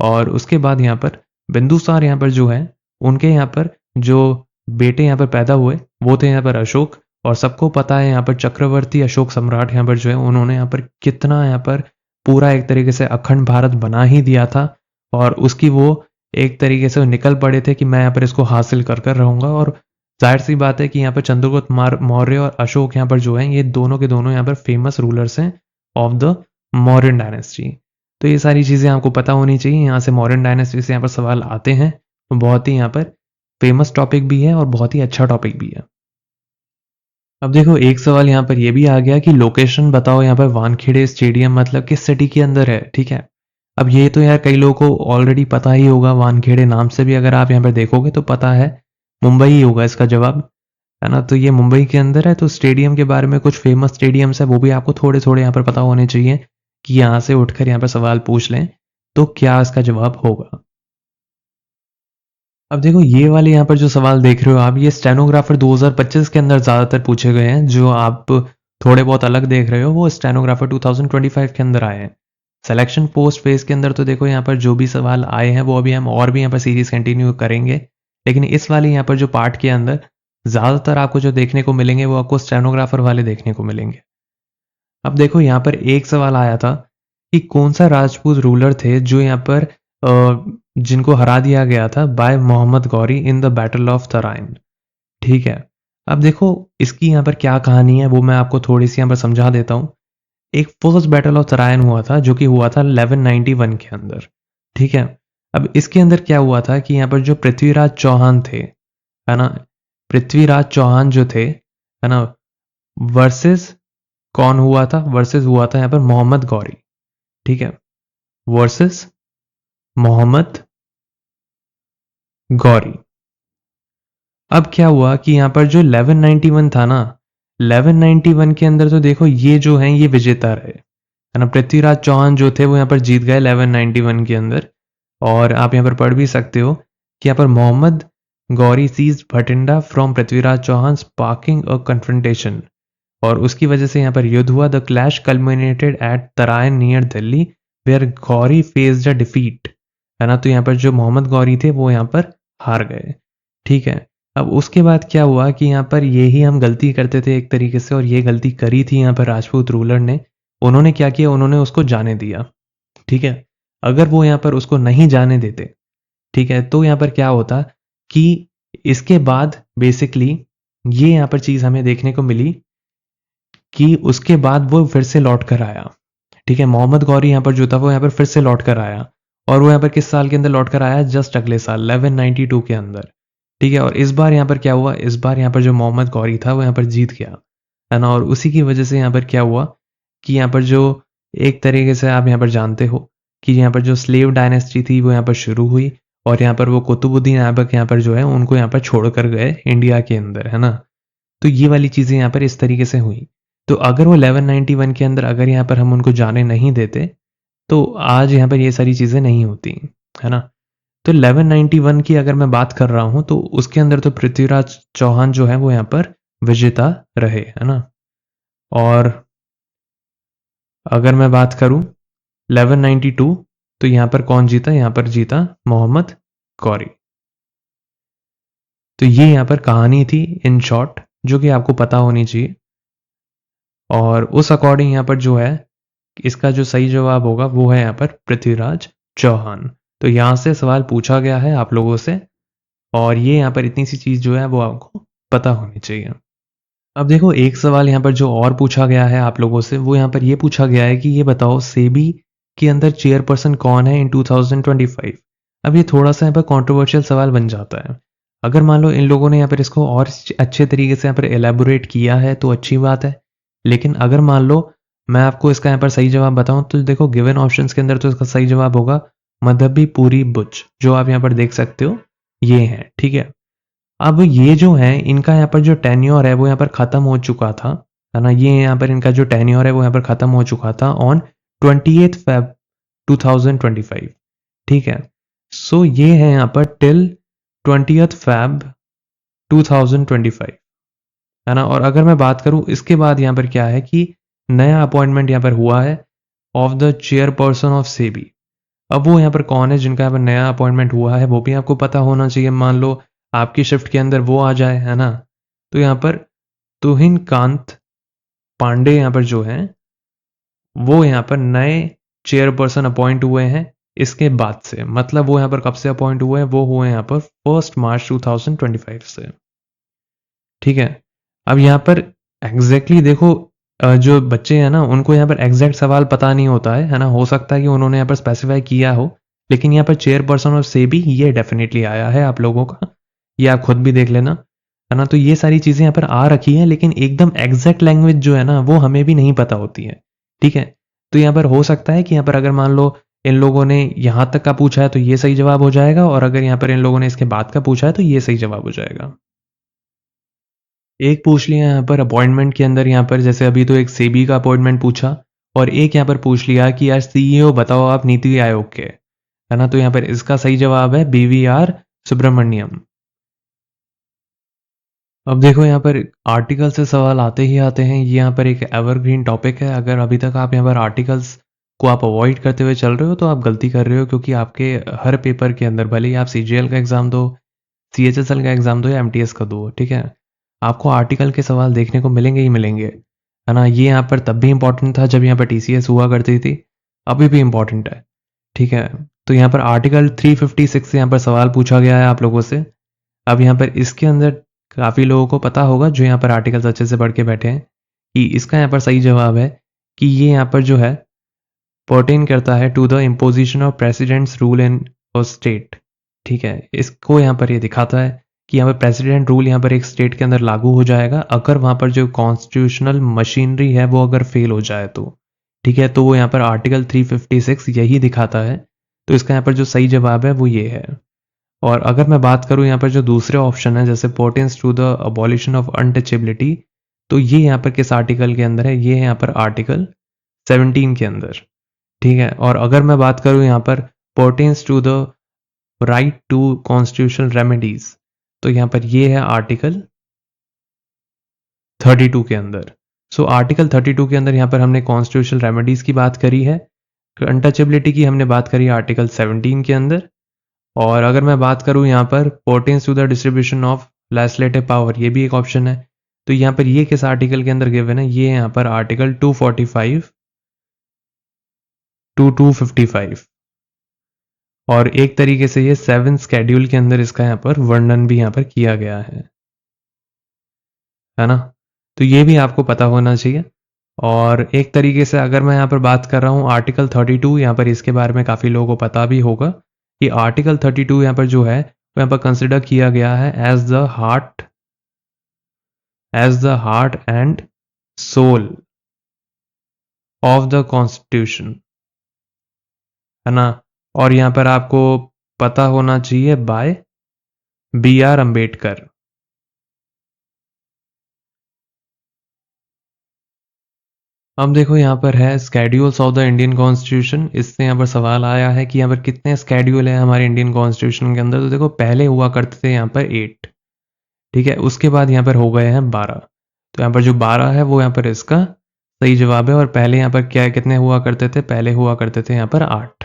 और उसके बाद यहाँ पर बिंदुसार यहाँ पर जो है उनके यहाँ पर जो बेटे यहाँ पर पैदा हुए वो थे यहाँ पर अशोक। और सबको पता है यहाँ पर चक्रवर्ती अशोक सम्राट यहाँ पर जो है उन्होंने यहाँ पर कितना यहाँ पर पूरा एक तरीके से अखंड भारत बना ही दिया था, और उसकी वो एक तरीके से निकल पड़े थे कि मैं यहाँ पर इसको हासिल कर कर रहूँगा। और जाहिर सी बात है कि यहाँ पर चंद्रगुप्त मौर्य और अशोक यहाँ पर जो है ये दोनों के दोनों यहाँ पर फेमस रूलर्स हैं ऑफ द मौर्यन डायनेस्टी। तो ये सारी चीज़ें आपको पता होनी चाहिए। यहाँ से मौर्यन डायनेस्टी से यहाँ पर सवाल आते हैं, तो बहुत ही यहाँ पर फेमस टॉपिक भी है और बहुत ही अच्छा टॉपिक भी है। अब देखो एक सवाल यहाँ पर ये भी आ गया कि लोकेशन बताओ यहाँ पर वानखेड़े स्टेडियम मतलब किस सिटी के अंदर है, ठीक है। अब ये तो यार कई लोगों को ऑलरेडी पता ही होगा, वानखेड़े नाम से भी अगर आप यहाँ पर देखोगे तो पता है, मुंबई ही होगा इसका जवाब, है ना। तो ये मुंबई के अंदर है। तो स्टेडियम के बारे में कुछ फेमस स्टेडियम्स है वो भी आपको थोड़े थोड़े यहाँ पर पता होने चाहिए, कि यहाँ से उठकर यहाँ पर सवाल पूछ लें तो क्या इसका जवाब होगा। अब देखो ये वाले यहाँ पर जो सवाल देख रहे हो आप, ये स्टेनोग्राफर 2025 के अंदर ज़्यादातर पूछे गए हैं। जो आप थोड़े बहुत अलग देख रहे हो वो स्टेनोग्राफर 2025 के अंदर आए हैं। सिलेक्शन पोस्ट फेज के अंदर तो देखो यहाँ पर जो भी सवाल आए हैं वो अभी हम और भी यहाँ पर सीरीज कंटिन्यू करेंगे, लेकिन इस वाले यहाँ पर जो पार्ट के अंदर ज़्यादातर आपको जो देखने को मिलेंगे वो आपको स्टेनोग्राफर वाले देखने को मिलेंगे। अब देखो यहाँ पर एक सवाल आया था कि कौन सा राजपूत रूलर थे जो यहाँ पर जिनको हरा दिया गया था by Mohammad Ghori in the battle of Tarain. ठीक है, अब देखो इसकी यहाँ पर क्या कहानी है वो मैं आपको थोड़ी सी यहाँ पर समझा देता हूँ। एक फर्स्ट बैटल ऑफ तराइन हुआ था जो कि हुआ था 1191 के अंदर। ठीक है, अब इसके अंदर क्या हुआ था कि यहाँ पर जो पृथ्वीराज चौहान थे, है ना, पृथ्वीराज चौहान जो थे, है ना, वर्सेस कौन हुआ था, वर्सेस हुआ था यहाँ पर मोहम्मद गौरी। ठीक है, वर्सेस मोहम्मद गौरी। अब क्या हुआ कि यहाँ पर जो 1191 था ना, 1191 के अंदर तो देखो ये जो है ये विजेता रहे, है ना। पृथ्वीराज चौहान जो थे वो यहाँ पर जीत गए 1191 के अंदर। और आप यहाँ पर पढ़ भी सकते हो कि यहाँ पर Mohammad Ghori seize Bathinda from Prithviraj Chauhan sparking a confrontation, और उसकी वजह से यहाँ पर युद्ध हुआ। The clash culminated at Tarain near Delhi where Ghori faced a defeat, है ना। तो यहाँ पर जो मोहम्मद गौरी थे वो यहाँ पर हार गए। ठीक है, अब उसके बाद क्या हुआ कि यहाँ पर यही हम गलती करते थे एक तरीके से, और ये गलती करी थी यहाँ पर राजपूत रूलर ने। उन्होंने क्या किया, उन्होंने उसको जाने दिया। ठीक है, अगर वो यहाँ पर उसको नहीं जाने देते, ठीक है, तो यहाँ पर क्या होता कि इसके बाद बेसिकली ये यहाँ पर चीज हमें देखने को मिली कि उसके बाद वो फिर से लौट कर आया। ठीक है, मोहम्मद गौरी यहाँ पर जो था वो यहाँ पर फिर से लौट कर आया, और वो यहाँ पर किस साल के अंदर लौट कर आया, जस्ट अगले साल 1192 के अंदर। ठीक है, और इस बार यहाँ पर क्या हुआ, इस बार यहाँ पर जो मोहम्मद गौरी था वो यहाँ पर जीत गया, है ना। और उसी की वजह से यहाँ पर क्या हुआ कि यहाँ पर जो एक तरीके से आप यहाँ पर जानते हो कि यहाँ पर जो स्लेव डायनेस्टी थी वो यहाँ पर शुरू हुई, और यहाँ पर वो कुतुबुद्दीन ऐबक यहाँ पर जो है उनको यहाँ पर छोड़ कर गए इंडिया के अंदर, है ना। तो ये वाली चीज़ें यहाँ पर इस तरीके से हुई। तो अगर वो 1191 के अंदर अगर यहाँ पर हम उनको जाने नहीं देते तो आज यहाँ पर ये सारी चीज़ें नहीं होती, है ना। तो 1191 की अगर मैं बात कर रहा हूँ तो उसके अंदर तो पृथ्वीराज चौहान जो है वो यहाँ पर विजेता रहे, है ना। और अगर मैं बात करूं 1192 तो यहाँ पर कौन जीता, यहाँ पर जीता मोहम्मद गौरी। तो ये यहाँ पर कहानी थी इन शॉर्ट, जो कि आपको पता होनी चाहिए। और उस अकॉर्डिंग यहाँ पर जो है इसका जो सही जवाब होगा वो है यहाँ पर पृथ्वीराज चौहान। तो यहाँ से सवाल पूछा गया है आप लोगों से, और ये यहाँ पर इतनी सी चीज जो है वो आपको पता होनी चाहिए। अब देखो एक सवाल यहाँ पर जो और पूछा गया है आप लोगों से, वो यहाँ पर ये पूछा गया है कि ये बताओ सेबी के अंदर चेयरपर्सन कौन है इन 2025। अब ये थोड़ा सा यहाँ पर कंट्रोवर्शियल सवाल बन जाता है। अगर मान लो इन लोगों ने यहाँ पर इसको और अच्छे तरीके से यहाँ पर एलेबोरेट किया है तो अच्छी बात है, लेकिन अगर मान लो मैं आपको इसका यहाँ पर सही जवाब बताऊं तो देखो गिवन ऑप्शंस के अंदर तो इसका सही जवाब होगा मधबी पूरी बुच, जो आप यहाँ पर देख सकते हो ये है। ठीक है, अब ये जो है इनका यहाँ पर जो टेन्योर है वो यहाँ पर खत्म हो चुका था, है ना। ये यहाँ पर इनका जो टेन्योर है वो यहाँ पर खत्म हो चुका था ऑन 28 Feb 2025। ठीक है, सो ये है यहाँ पर टिल 20th Feb 2025, है ना। और अगर मैं बात करूं इसके बाद यहाँ पर क्या है कि नया अपॉइंटमेंट यहाँ पर हुआ है of the chairperson of SEBI. अब वो यहाँ पर कौन है जिनका यहाँ पर नया अपॉइंटमेंट हुआ है वो भी आपको पता होना चाहिए। मान लो आपकी शिफ्ट के अंदर वो आ जाए, है ना, तो यहाँ पर तुहिन कांत पांडे यहाँ पर जो है वो यहाँ पर नए चेयरपर्सन अपॉइंट हुए हैं इसके बाद से। मतलब वो यहाँ पर कब से अपॉइंट हुए हैं, वो हुए यहाँ पर 1 मार्च 2025 से। ठीक है, अब यहाँ पर एग्जैक्टली देखो जो बच्चे हैं ना उनको यहाँ पर एग्जैक्ट सवाल पता नहीं होता है ना। हो सकता है कि उन्होंने यहाँ पर स्पेसिफाई किया हो, लेकिन यहाँ पर चेयरपर्सन ऑफ सेबी ये डेफिनेटली आया है आप लोगों का, ये आप खुद भी देख लेना, है ना। तो ये सारी चीजें यहाँ पर आ रखी हैं, लेकिन एकदम एग्जैक्ट लैंग्वेज जो है ना वो हमें भी नहीं पता होती है। ठीक है, तो यहाँ पर हो सकता है कि यहाँ पर अगर मान लो इन लोगों ने यहाँ तक का पूछा है तो ये सही जवाब हो जाएगा, और अगर यहाँ पर इन लोगों ने इसके बाद का पूछा है तो ये सही जवाब हो जाएगा। एक पूछ लिया यहाँ पर अपॉइंटमेंट के अंदर, यहाँ पर जैसे अभी तो एक सेबी का अपॉइंटमेंट पूछा, और एक यहाँ पर पूछ लिया कि यार सीईओ बताओ आप नीति आयोग के, है ना। तो यहाँ पर इसका सही जवाब है BVR सुब्रमण्यम। अब देखो यहाँ पर आर्टिकल से सवाल आते ही आते हैं, ये यहाँ पर एक एवरग्रीन टॉपिक है। अगर अभी तक आप यहाँ पर आर्टिकल्स को आप अवॉइड करते हुए चल रहे हो तो आप गलती कर रहे हो, क्योंकि आपके हर पेपर के अंदर, भले ही आप CGL का एग्जाम दो, CHSL का एग्जाम दो या MTS का दो, ठीक है, आपको आर्टिकल के सवाल देखने को मिलेंगे ही मिलेंगे, है ना। ये यहाँ पर तब भी इंपॉर्टेंट था जब यहाँ पर TCS हुआ करती थी, अभी भी इंपॉर्टेंट है, ठीक है। तो यहाँ पर आर्टिकल 356 से यहाँ पर सवाल पूछा गया है आप लोगों से। अब यहाँ पर इसके अंदर काफ़ी लोगों को पता होगा जो यहाँ पर आर्टिकल्स अच्छे से पढ़ के बैठे हैं, कि इसका यहाँ पर सही जवाब है कि ये यहाँ पर जो है पर्टेन करता है to the imposition of president's rule in a state, ठीक है। इसको यहाँ पर ये दिखाता है कि यहाँ पर प्रेसिडेंट रूल यहाँ पर एक स्टेट के अंदर लागू हो जाएगा अगर वहाँ पर जो कॉन्स्टिट्यूशनल मशीनरी है वो अगर फेल हो जाए तो, ठीक है। तो वो यहाँ पर आर्टिकल 356 यही दिखाता है। तो इसका यहाँ पर जो सही जवाब है वो ये है। और अगर मैं बात करूं यहाँ पर जो दूसरे ऑप्शन है, जैसे importance to the abolition of untouchability, तो ये यहाँ पर किस आर्टिकल के अंदर है, ये है यहाँ पर आर्टिकल 17 के अंदर, ठीक है। और अगर मैं बात करूं यहाँ पर importance to the right to constitutional remedies, तो यहाँ पर ये है आर्टिकल 32 के अंदर। सो आर्टिकल 32 के अंदर यहाँ पर हमने कॉन्स्टिट्यूशनल रेमेडीज की बात करी है, अनटचेबिलिटी की हमने बात करी आर्टिकल 17 के अंदर। और अगर मैं बात करूं यहाँ पर importance to the distribution of legislative power, ये भी एक ऑप्शन है। तो यहाँ पर ये किस आर्टिकल के अंदर गिवन है, ये यहाँ पर आर्टिकल 245 टू 255, और एक तरीके से ये 7 स्केड्यूल के अंदर इसका यहाँ पर वर्णन भी यहाँ पर किया गया है ना। तो ये भी आपको पता होना चाहिए। और एक तरीके से अगर मैं यहाँ पर बात कर रहा हूँ आर्टिकल 32, यहाँ पर इसके बारे में काफ़ी लोगों को पता भी होगा कि आर्टिकल 32 यहाँ पर जो है वो यहाँ पर कंसिडर किया गया है as the heart and soul of the constitution, है ना। और यहाँ पर आपको पता होना चाहिए बाय BR अम्बेडकर। अब देखो यहाँ पर है schedules of the Indian constitution. इससे यहाँ पर सवाल आया है कि यहाँ पर कितने स्केड्यूल है हमारे इंडियन कॉन्स्टिट्यूशन के अंदर। तो देखो पहले हुआ करते थे यहाँ पर 8, ठीक है, उसके बाद यहाँ पर हो गए हैं 12। तो यहाँ पर जो 12 है वो यहाँ पर इसका सही जवाब है। और पहले यहाँ पर क्या कितने हुआ करते थे, पहले हुआ करते थे यहाँ पर 8।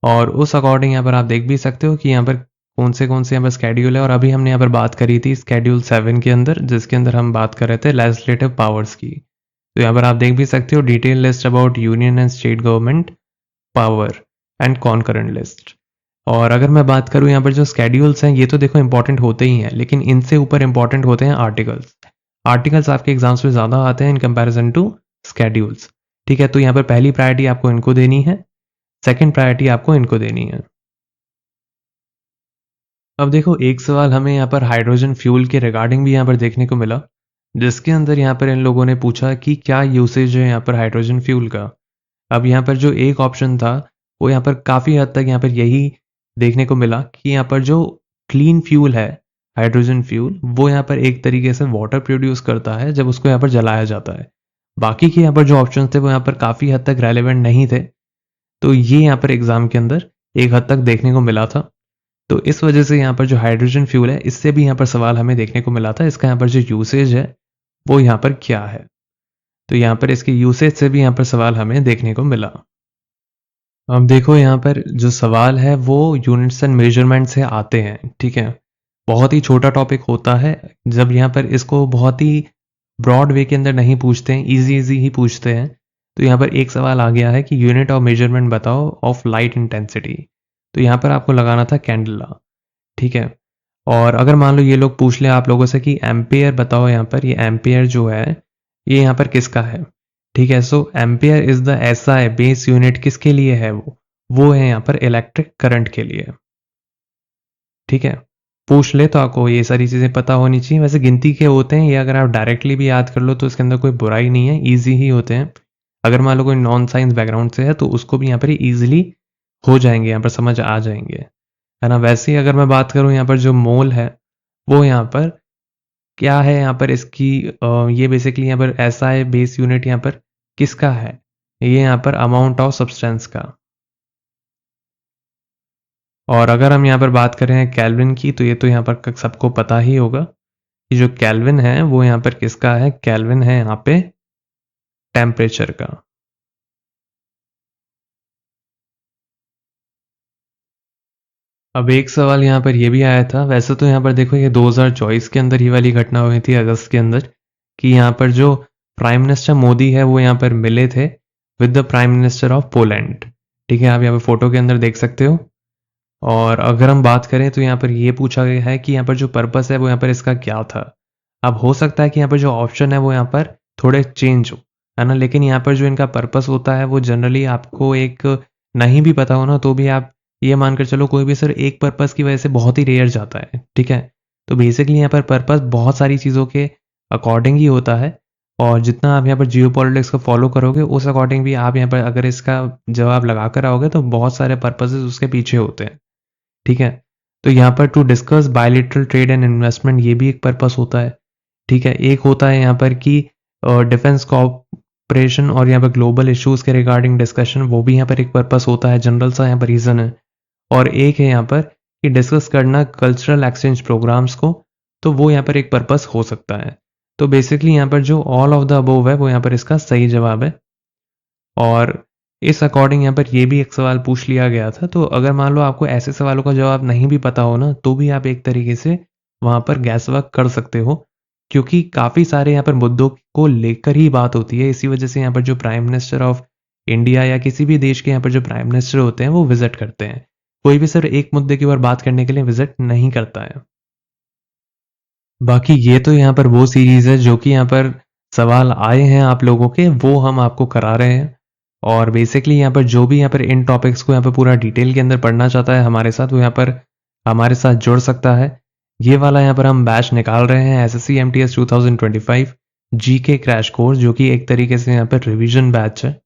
और उस अकॉर्डिंग यहाँ पर आप देख भी सकते हो कि यहाँ पर कौन से यहाँ पर स्केड्यूल है। और अभी हमने यहाँ पर बात करी थी स्केड्यूल 7 के अंदर, जिसके अंदर हम बात कर रहे थे लेजिस्लेटिव पावर्स की। तो यहाँ पर आप देख भी सकते हो detail list about union and state government power and concurrent list. और अगर मैं बात करूँ यहाँ पर जो स्केड्यूल्स हैं, ये तो देखो इंपॉर्टेंट होते ही हैं, लेकिन इनसे ऊपर इंपॉर्टेंट होते हैं आर्टिकल्स। आर्टिकल्स आपके एग्जाम्स में ज़्यादा आते हैं इन कंपैरिजन टू स्केड्यूल्स, ठीक है। तो यहाँ पर पहली प्रायोरिटी आपको इनको देनी है, सेकंड प्रायोरिटी आपको इनको देनी है। अब देखो एक सवाल हमें यहाँ पर हाइड्रोजन फ्यूल के रिगार्डिंग भी यहाँ पर देखने को मिला, जिसके अंदर यहाँ पर इन लोगों ने पूछा कि क्या यूसेज है यहाँ पर हाइड्रोजन फ्यूल का। अब यहाँ पर जो एक ऑप्शन था वो यहाँ पर काफ़ी हद तक यहाँ पर यही देखने को मिला कि यहाँ पर जो क्लीन फ्यूल है हाइड्रोजन फ्यूल, वो यहाँ पर एक तरीके से वाटर प्रोड्यूस करता है जब उसको यहाँ पर जलाया जाता है। बाकी के यहाँ पर जो ऑप्शन थे वो यहाँ पर काफ़ी हद तक रेलेवेंट नहीं थे। तो ये यहाँ पर एग्जाम के अंदर एक हद तक देखने को मिला था। तो इस वजह से यहाँ पर जो हाइड्रोजन फ्यूल है, इससे भी यहाँ पर सवाल हमें देखने को मिला था। इसका यहाँ पर जो यूसेज है वो यहाँ पर क्या है, तो यहाँ पर इसके यूसेज से भी यहाँ पर सवाल हमें देखने को मिला। अब देखो यहाँ पर जो सवाल है वो यूनिट्स एंड मेजरमेंट से आते हैं, ठीक है। बहुत ही छोटा टॉपिक होता है, जब यहाँ पर इसको बहुत ही ब्रॉड वे के अंदर नहीं पूछते हैं, इजी ही पूछते हैं। तो यहाँ पर एक सवाल आ गया है कि यूनिट ऑफ मेजरमेंट बताओ ऑफ लाइट इंटेंसिटी। तो यहाँ पर आपको लगाना था कैंडला, ठीक है। और अगर मान लो ये लोग पूछ ले आप लोगों से कि एम्पेयर बताओ, यहाँ पर ये एम्पेयर जो है ये यहाँ पर किसका है, ठीक है। So ampere is the SI base unit, किसके लिए है वो है यहाँ पर इलेक्ट्रिक करंट के लिए, ठीक है। पूछ ले तो आपको ये सारी चीज़ें पता होनी चाहिए। वैसे गिनती के होते हैं ये, अगर आप डायरेक्टली भी याद कर लो तो इसके अंदर कोई बुराई नहीं है, ईजी ही होते हैं। अगर मान लो कोई नॉन साइंस बैकग्राउंड से है तो उसको भी यहाँ पर ईजिली हो जाएंगे, यहाँ पर समझ आ जाएंगे, है ना। वैसे ही अगर मैं बात करूँ यहाँ पर जो मोल है वो यहाँ पर क्या है, यहाँ पर इसकी ये बेसिकली यहाँ पर ऐसा है, बेस यूनिट यहाँ पर किसका है, ये यहाँ पर अमाउंट ऑफ सब्सटेंस का। और अगर हम यहाँ पर बात करें केल्विन की तो ये तो यहाँ पर सबको पता ही होगा कि जो केल्विन है वो यहाँ पर किसका है, केल्विन है यहाँ पे टेम्परेचर का। अब एक सवाल यहाँ पर ये भी आया था, वैसे तो यहाँ पर देखो ये 2024 के अंदर ये वाली घटना हुई थी अगस्त के अंदर, कि यहाँ पर जो प्राइम मिनिस्टर मोदी है वो यहाँ पर मिले थे with the prime minister of Poland. ठीक है, आप यहाँ पर फोटो के अंदर देख सकते हो। और अगर हम बात करें तो यहाँ पर ये पूछा गया है कि यहाँ पर जो पर्पस है वो यहाँ पर इसका क्या था। अब हो सकता है कि यहाँ पर जो ऑप्शन है वो यहाँ पर थोड़े चेंज हो, है ना, लेकिन यहाँ पर जो इनका पर्पस होता है वो जनरली आपको एक नहीं भी पता हो ना तो भी आप ये मानकर चलो कोई भी सिर्फ एक पर्पस की वजह से बहुत ही रेयर जाता है। ठीक है, तो बेसिकली यहाँ पर पर्पस बहुत सारी चीज़ों के अकॉर्डिंग ही होता है, और जितना आप यहाँ पर जियो पॉलिटिक्स को फॉलो करोगे उस अकॉर्डिंग भी आप यहाँ पर अगर इसका जवाब लगा कर आओगे तो बहुत सारे पर्पसेस उसके पीछे होते हैं। ठीक है, तो यहाँ पर to discuss bilateral trade and investment ये भी एक पर्पस होता है। ठीक है, एक होता है यहाँ पर कि डिफेंस कॉपरेशन और यहाँ पर ग्लोबल इश्यूज के रिगार्डिंग डिस्कशन, वो भी यहाँ पर एक पर्पस होता है, जनरल सा यहाँ पर रीजन है। और एक है यहाँ पर कि डिस्कस करना कल्चरल एक्सचेंज प्रोग्राम्स को, तो वो यहाँ पर एक पर्पस हो सकता है। तो बेसिकली यहाँ पर जो ऑल ऑफ द अबोव है वो यहाँ पर इसका सही जवाब है। और इस अकॉर्डिंग यहाँ पर ये भी एक सवाल पूछ लिया गया था, तो अगर मान लो आपको ऐसे सवालों का जवाब नहीं भी पता हो ना तो भी आप एक तरीके से वहाँ पर गैस वर्क कर सकते हो, क्योंकि काफ़ी सारे यहाँ पर मुद्दों को लेकर ही बात होती है। इसी वजह से यहाँ पर जो प्राइम मिनिस्टर ऑफ इंडिया या किसी भी देश के यहाँ पर जो प्राइम मिनिस्टर होते हैं वो विजिट करते हैं, कोई भी सिर्फ एक मुद्दे के ऊपर बात करने के लिए विजिट नहीं करता है। बाकी ये तो यहाँ पर वो सीरीज है जो कि यहाँ पर सवाल आए हैं आप लोगों के वो हम आपको करा रहे हैं। और बेसिकली यहाँ पर जो भी यहाँ पर इन टॉपिक्स को यहाँ पर पूरा डिटेल के अंदर पढ़ना चाहता है हमारे साथ, वो यहाँ पर हमारे साथ जुड़ सकता है। ये वाला यहाँ पर हम बैच निकाल रहे हैं SSC MTS 2025 GK crash course, जो कि एक तरीके से यहाँ पर रिवीजन बैच है।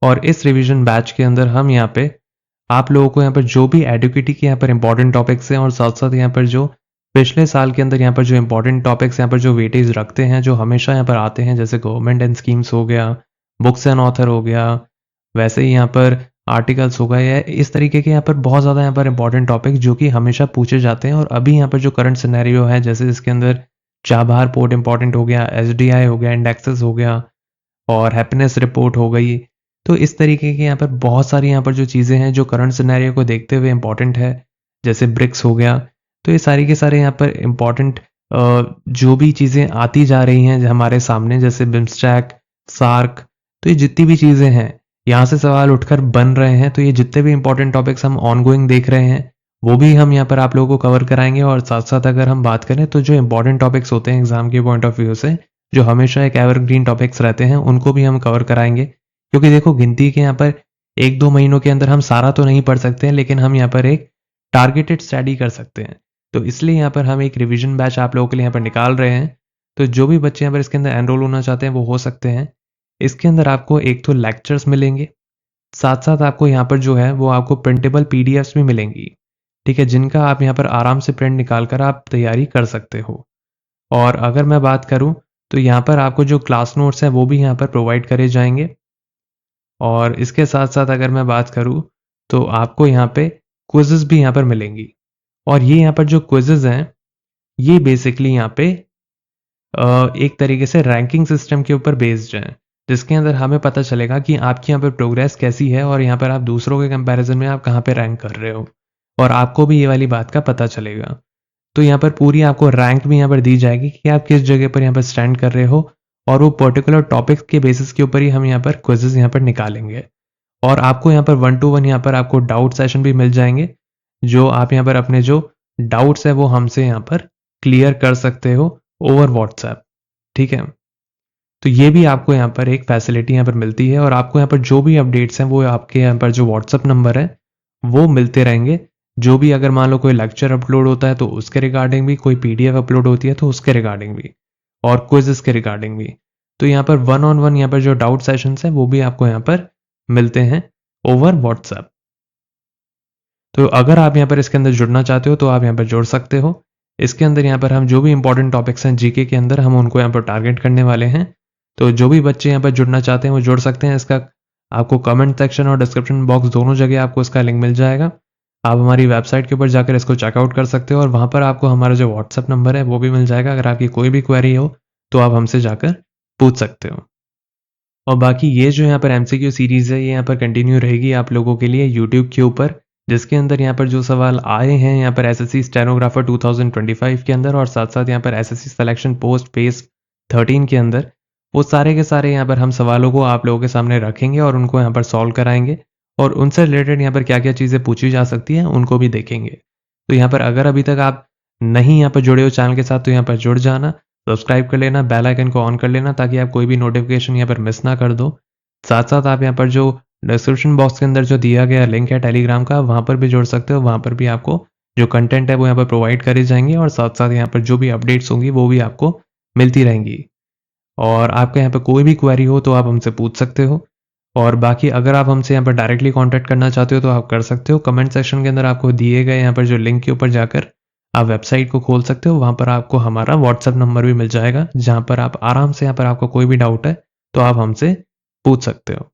और इस रिवीजन बैच के अंदर हम यहाँ पे आप लोगों को यहाँ पर जो भी एडुकेटी के यहाँ पर इंपॉर्टेंट टॉपिक्स हैं और साथ साथ यहाँ पर जो पिछले साल के अंदर यहाँ पर जो इंपॉर्टेंट टॉपिक्स यहाँ पर जो वेटेज रखते हैं, जो हमेशा यहाँ पर आते हैं, जैसे गवर्नमेंट एंड स्कीम्स हो गया, बुक्स एंड ऑथर हो गया, वैसे ही यहाँ पर आर्टिकल्स हो गए, इस तरीके के यहाँ पर बहुत ज़्यादा यहाँ पर इंपॉर्टेंट टॉपिक्स जो कि हमेशा पूछे जाते हैं। और अभी यहाँ पर जो करंट सिनेरियो है, जैसे इसके अंदर चाबहार पोर्ट इंपॉर्टेंट हो गया, एसडीआई हो गया, इंडेक्सेस हो गया, और हैप्पीनेस रिपोर्ट हो गई। तो इस तरीके के यहाँ पर बहुत सारी यहाँ पर जो चीज़ें हैं जो करंट सिनेरियो को देखते हुए इंपॉर्टेंट है, जैसे ब्रिक्स हो गया, तो ये सारी के सारे यहाँ पर इंपॉर्टेंट जो भी चीज़ें आती जा रही हैं हमारे सामने, जैसे बिम्स्टैक, सार्क, तो ये जितनी भी चीज़ें हैं यहाँ से सवाल उठकर बन रहे हैं। तो ये जितने भी इंपॉर्टेंट टॉपिक्स हम ऑनगोइंग देख रहे हैं वो भी हम यहाँ पर आप लोगों को कवर कराएंगे। और साथ साथ अगर हम बात करें तो जो इंपॉर्टेंट टॉपिक्स होते हैं एग्जाम के पॉइंट ऑफ व्यू से, जो हमेशा एक एवरग्रीन टॉपिक्स रहते हैं, उनको भी हम कवर कराएंगे। क्योंकि देखो गिनती के यहाँ पर 1-2 महीनों के अंदर हम सारा तो नहीं पढ़ सकते हैं, लेकिन हम यहाँ पर एक टारगेटेड स्टडी कर सकते हैं। तो इसलिए यहाँ पर हम एक रिवीजन बैच आप लोगों के लिए यहाँ पर निकाल रहे हैं। तो जो भी बच्चे यहाँ पर इसके अंदर एनरोल होना चाहते हैं वो हो सकते हैं। इसके अंदर आपको एक तो लेक्चर्स मिलेंगे, साथ साथ आपको यहाँ पर जो है वो आपको प्रिंटेबल पीडीएफ्स भी मिलेंगी। ठीक है, जिनका आप यहाँ पर आराम से प्रिंट निकाल कर आप तैयारी कर सकते हो। और अगर मैं बात करूँ तो यहाँ पर आपको जो क्लास नोट्स हैं वो भी यहाँ पर प्रोवाइड करे जाएंगे। और इसके साथ साथ अगर मैं बात करूँ तो आपको यहाँ पे क्विज़ेस भी यहाँ पर मिलेंगी। और ये यहाँ पर जो क्विज़ेस हैं ये बेसिकली यहाँ पे एक तरीके से रैंकिंग सिस्टम के ऊपर बेस्ड हैं, जिसके अंदर हमें पता चलेगा कि आपकी यहाँ पर प्रोग्रेस कैसी है और यहाँ पर आप दूसरों के कंपैरिजन में आप कहाँ पे रैंक कर रहे हो, और आपको भी ये वाली बात का पता चलेगा। तो यहाँ पर पूरी आपको रैंक भी यहाँ पर दी जाएगी कि आप किस जगह पर यहाँ पर स्टैंड कर रहे हो, और वो पर्टिकुलर टॉपिक के बेसिस के ऊपर ही हम यहाँ पर क्विजेस यहाँ पर निकालेंगे। और आपको यहाँ पर 1-to-1 यहाँ पर आपको डाउट सेशन भी मिल जाएंगे, जो आप यहाँ पर अपने जो डाउट्स है वो हमसे यहाँ पर क्लियर कर सकते हो ओवर व्हाट्सएप। ठीक है, तो ये भी आपको यहाँ पर एक फैसिलिटी यहाँ पर मिलती है। और आपको यहाँ पर जो भी अपडेट्स हैं वो आपके यहाँ पर जो व्हाट्सएप नंबर है वो मिलते रहेंगे। जो भी अगर मान लो कोई लेक्चर अपलोड होता है तो उसके रिगार्डिंग भी, कोई पीडीएफ अपलोड होती है तो उसके रिगार्डिंग भी, और क्विज़ेस के रिगार्डिंग भी। तो यहाँ पर वन ऑन वन यहाँ पर जो डाउट सेशंस हैं वो भी आपको यहाँ पर मिलते हैं ओवर व्हाट्सएप। तो अगर आप यहाँ पर इसके अंदर जुड़ना चाहते हो तो आप यहाँ पर जुड़ सकते हो। इसके अंदर यहाँ पर हम जो भी इंपॉर्टेंट टॉपिक्स हैं जीके के अंदर हम उनको यहाँ पर टारगेट करने वाले हैं। तो जो भी बच्चे यहाँ पर जुड़ना चाहते हैं वो जुड़ सकते हैं। इसका आपको कमेंट सेक्शन और डिस्क्रिप्शन बॉक्स दोनों जगह आपको इसका लिंक मिल जाएगा। आप हमारी वेबसाइट के ऊपर जाकर इसको चेकआउट कर सकते हो और वहाँ पर आपको हमारा जो व्हाट्सएप नंबर है वो भी मिल जाएगा। अगर आपकी कोई भी क्वेरी हो तो आप हमसे जाकर पूछ सकते हो। और बाकी ये जो यहाँ पर एमसीक्यू सीरीज़ है ये यहाँ पर कंटिन्यू रहेगी आप लोगों के लिए यूट्यूब के ऊपर, जिसके अंदर यहाँ पर जो सवाल आए हैं यहाँ पर एसएससी स्टेनोग्राफर 2025 के अंदर और साथ साथ यहाँ पर एसएससी सिलेक्शन पोस्ट फेज 13 के अंदर, वो सारे के सारे यहाँ पर हम सवालों को आप लोगों के सामने रखेंगे और उनको यहाँ पर सॉल्व कराएंगे और उनसे रिलेटेड यहाँ पर क्या क्या चीज़ें पूछी जा सकती हैं उनको भी देखेंगे। तो यहाँ पर अगर अभी तक आप नहीं यहाँ पर जुड़े हो चैनल के साथ तो यहाँ पर जुड़ जाना, सब्सक्राइब कर लेना, बेल आइकन को ऑन कर लेना ताकि आप कोई भी नोटिफिकेशन यहाँ पर मिस ना कर दो। साथ साथ आप यहाँ पर जो डिस्क्रिप्शन बॉक्स के अंदर जो दिया गया लिंक है टेलीग्राम का वहाँ पर भी जुड़ सकते हो। वहाँ पर भी आपको जो कंटेंट है वो यहाँ पर प्रोवाइड करे जाएंगे और साथ साथ यहाँ पर जो भी अपडेट्स होंगी वो भी आपको मिलती रहेंगी। और आपका यहाँ पर कोई भी क्वेरी हो तो आप हमसे पूछ सकते हो। और बाकी अगर आप हमसे यहाँ पर डायरेक्टली कांटेक्ट करना चाहते हो तो आप कर सकते हो। कमेंट सेक्शन के अंदर आपको दिए गए यहाँ पर जो लिंक के ऊपर जाकर आप वेबसाइट को खोल सकते हो। वहाँ पर आपको हमारा व्हाट्सएप नंबर भी मिल जाएगा जहाँ पर आप आराम से यहाँ पर आपको कोई भी डाउट है तो आप हमसे पूछ सकते हो।